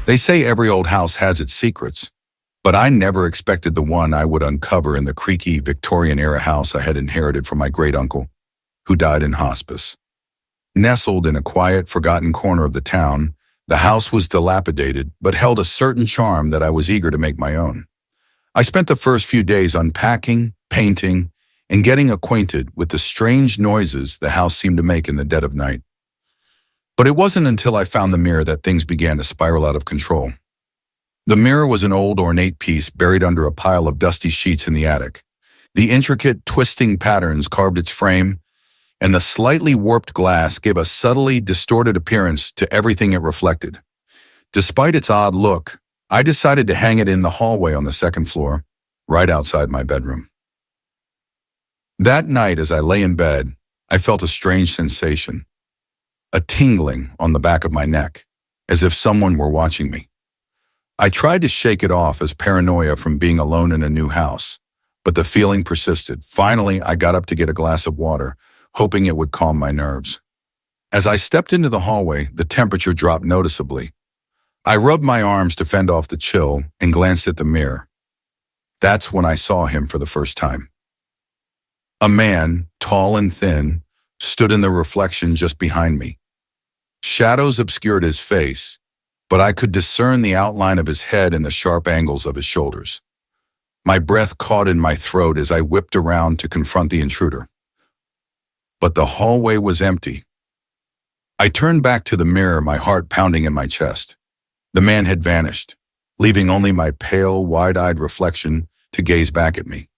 They say every old house has its secrets, but I never expected the one I would uncover in the creaky Victorian-era house I had inherited from my great-uncle, who died in hospice. Nestled in a quiet, forgotten corner of the town, the house was dilapidated but held a certain charm that I was eager to make my own. I spent the first few days unpacking, painting, and getting acquainted with the strange noises the house seemed to make in the dead of night. But it wasn't until I found the mirror that things began to spiral out of control. The mirror was an old ornate piece buried under a pile of dusty sheets in the attic. The intricate, twisting patterns carved its frame, and the slightly warped glass gave a subtly distorted appearance to everything it reflected. Despite its odd look, I decided to hang it in the hallway on the second floor, right outside my bedroom. That night, as I lay in bed, I felt a strange sensation, a tingling on the back of my neck, as if someone were watching me. I tried to shake it off as paranoia from being alone in a new house, but the feeling persisted. Finally, I got up to get a glass of water, hoping it would calm my nerves. As I stepped into the hallway, the temperature dropped noticeably. I rubbed my arms to fend off the chill and glanced at the mirror. That's when I saw him for the first time. A man, tall and thin, stood in the reflection just behind me. Shadows obscured his face, but I could discern the outline of his head and the sharp angles of his shoulders. My breath caught in my throat as I whipped around to confront the intruder. But the hallway was empty. I turned back to the mirror, my heart pounding in my chest. The man had vanished, leaving only my pale, wide-eyed reflection to gaze back at me.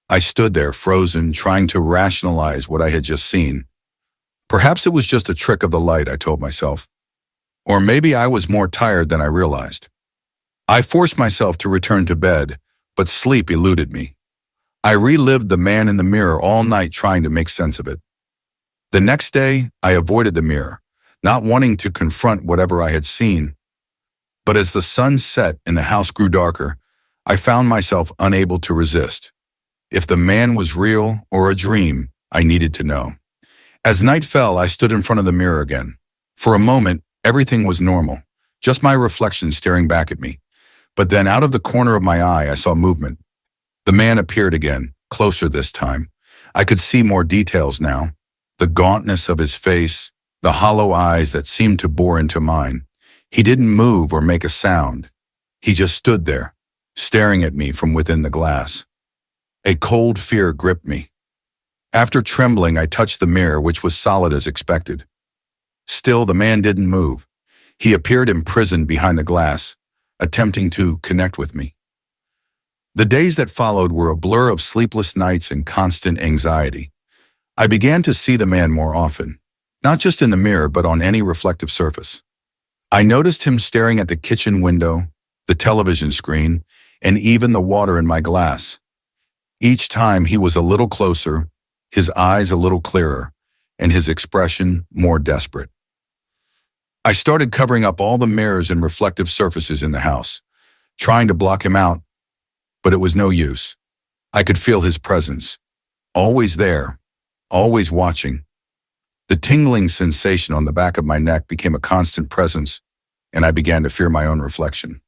I stood there, frozen, trying to rationalize what I had just seen. Perhaps it was just a trick of the light, I told myself. Or maybe I was more tired than I realized. I forced myself to return to bed, but sleep eluded me. I relived the man in the mirror all night, trying to make sense of it. The next day, I avoided the mirror, not wanting to confront whatever I had seen. But as the sun set and the house grew darker, I found myself unable to resist. If the man was real or a dream, I needed to know. As night fell, I stood in front of the mirror again. For a moment, everything was normal, just my reflection staring back at me. But then out of the corner of my eye, I saw movement. The man appeared again, closer this time. I could see more details now. The gauntness of his face, the hollow eyes that seemed to bore into mine. He didn't move or make a sound. He just stood there, staring at me from within the glass. A cold fear gripped me. After trembling, I touched the mirror, which was solid as expected. Still, the man didn't move. He appeared imprisoned behind the glass, attempting to connect with me. The days that followed were a blur of sleepless nights and constant anxiety. I began to see the man more often, not just in the mirror, but on any reflective surface. I noticed him staring at the kitchen window, the television screen, and even the water in my glass. Each time he was a little closer, his eyes a little clearer, and his expression more desperate. I started covering up all the mirrors and reflective surfaces in the house, trying to block him out, but it was no use. I could feel his presence, always there, always watching. The tingling sensation on the back of my neck became a constant presence, and I began to fear my own reflection.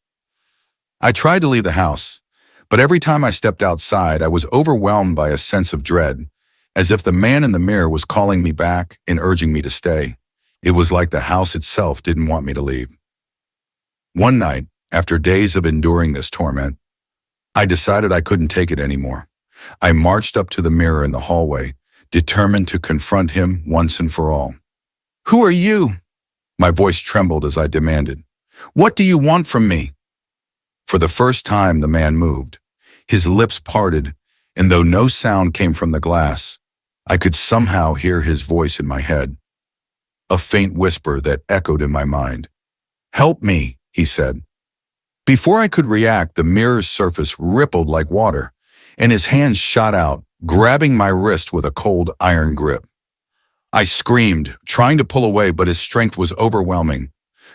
I tried to leave the house, but every time I stepped outside, I was overwhelmed by a sense of dread, as if the man in the mirror was calling me back and urging me to stay. It was like the house itself didn't want me to leave. One night, after days of enduring this torment, I decided I couldn't take it anymore. I marched up to the mirror in the hallway, determined to confront him once and for all. "Who are you?" My voice trembled as I demanded. "What do you want from me?" For the first time, the man moved. His lips parted, and though no sound came from the glass, I could somehow hear his voice in my head. A faint whisper that echoed in my mind. "Help me," he said. Before I could react, the mirror's surface rippled like water, and his hand shot out, grabbing my wrist with a cold iron grip. I screamed, trying to pull away, but his strength was overwhelming.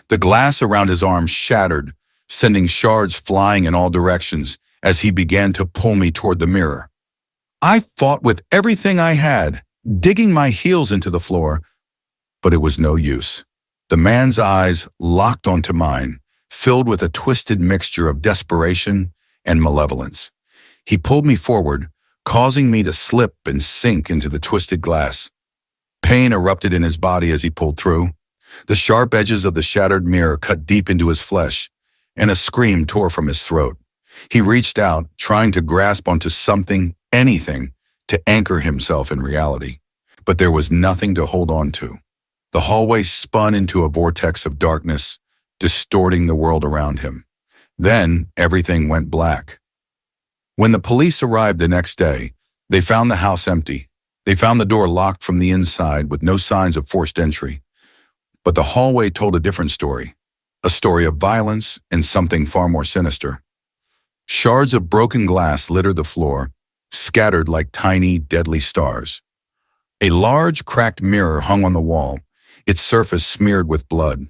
The glass around his arm shattered, sending shards flying in all directions as he began to pull me toward the mirror. I fought with everything I had, digging my heels into the floor, but it was no use. The man's eyes locked onto mine, filled with a twisted mixture of desperation and malevolence. He pulled me forward, causing me to slip and sink into the twisted glass. Pain erupted in his body as he pulled through. The sharp edges of the shattered mirror cut deep into his flesh, and a scream tore from his throat. He reached out, trying to grasp onto something, anything, to anchor himself in reality. But there was nothing to hold on to. The hallway spun into a vortex of darkness, distorting the world around him. Then everything went black. When the police arrived the next day, they found the house empty. They found the door locked from the inside with no signs of forced entry. But the hallway told a different story, a story of violence and something far more sinister. Shards of broken glass littered the floor, scattered like tiny, deadly stars. A large, cracked mirror hung on the wall, its surface smeared with blood.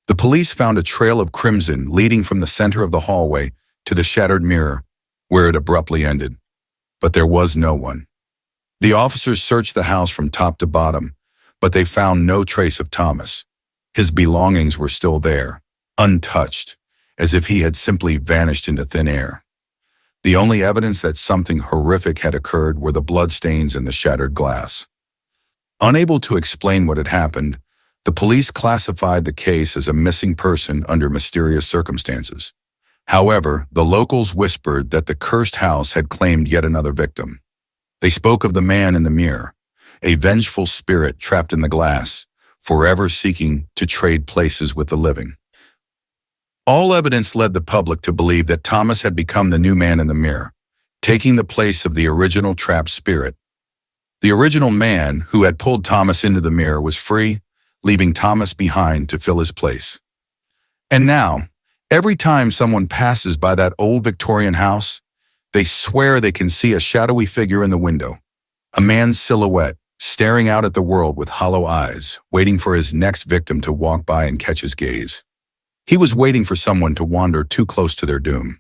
The police found a trail of crimson leading from the center of the hallway to the shattered mirror, where it abruptly ended. But there was no one. The officers searched the house from top to bottom, but they found no trace of Thomas. His belongings were still there, untouched, as if he had simply vanished into thin air. The only evidence that something horrific had occurred were the bloodstains in the shattered glass. Unable to explain what had happened, the police classified the case as a missing person under mysterious circumstances. However, the locals whispered that the cursed house had claimed yet another victim. They spoke of the man in the mirror, a vengeful spirit trapped in the glass, forever seeking to trade places with the living. All evidence led the public to believe that Thomas had become the new man in the mirror, taking the place of the original trapped spirit. The original man who had pulled Thomas into the mirror was free, leaving Thomas behind to fill his place. And now, every time someone passes by that old Victorian house, they swear they can see a shadowy figure in the window, a man's silhouette, staring out at the world with hollow eyes, waiting for his next victim to walk by and catch his gaze. He was waiting for someone to wander too close to their doom.